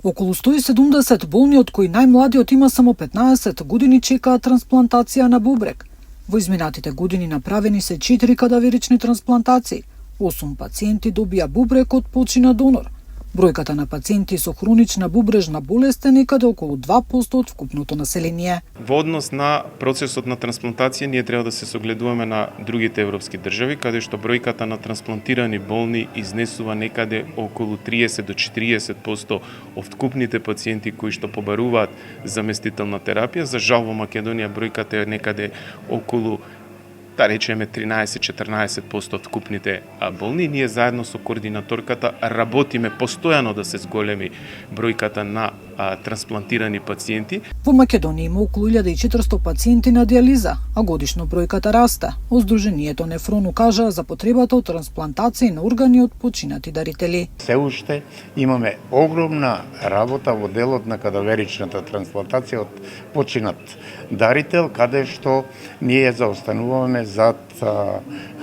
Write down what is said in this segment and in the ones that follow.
Околу 170 болни, од кои најмладиот има само 15 години, чекаат трансплантација на бубрек. Во изминатите години направени се 4 кадаверични трансплантации. 8 пациенти добија бубрек од почина донор. Бројката на пациенти со хронична бубрежна болест е некаде околу 2% од вкупното население. Во однос на процесот на трансплантација, ние треба да се согледуваме на другите европски држави, каде што бројката на трансплантирани болни изнесува некаде околу 30 до 40% од вкупните пациенти кои што побаруваат заместителна терапија. За жал во Македонија бројката е некаде околу, да речеме, 13-14% од вкупните болни. Ние заедно со координаторката работиме постојано да се зголеми бројката на трансплантирани пациенти. Во Македонија има околу 1400 пациенти на диализа, а годишно бројката расте. Сдруженијето Нефрону кажа за потребата од трансплантација на органи од починати дарители. Се уште имаме огромна работа во делот на кадаверичната трансплантација од починат дарител, каде што ние заостануваме зад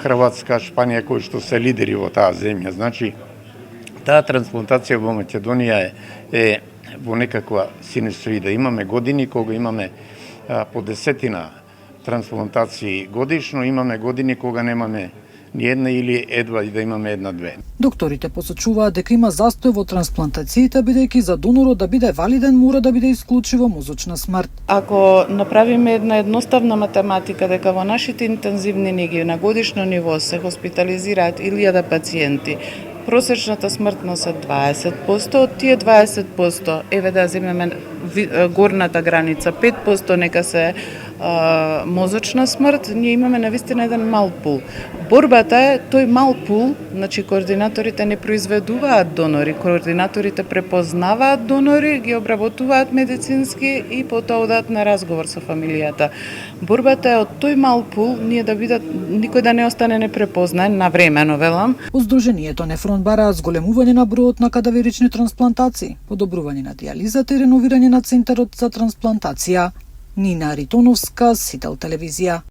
Хрватска, Шпанија, кои што се лидери во таа земја. Значи, таа трансплантација во Македонија е во некаква синусоида. Имаме години кога имаме по десетина трансплантации годишно, имаме години кога немаме ни една или едва и да имаме една-две. Докторите посочуваат дека има застој во трансплантациите, бидејќи за донорот да биде валиден мора да биде исклучиво мозочна смрт. Ако направиме една едноставна математика дека во нашите интензивни неги на годишно ниво се хоспитализираат 1000 пациенти, просечната смртност е 20%, од тие 20%, еве да земеме горната граница, 5% нека се мозочна смрт, ние имаме навистина еден мал пул. Борбата е тој мал пул, значи координаторите не произведуваат донори, координаторите препознаваат донори, ги обработуваат медицински и потоа одат на разговор со фамилијата. Борбата е од тој мал пул ние да бидат никој да не остане непрепознаен навремено, велам. Сдруженијето Нефрон бараат зголемување на бројот на кадаверични трансплантации, подобрување на диализата и реновирање на центарот за трансплантација. Нина Ритоновска, Сител телевизија.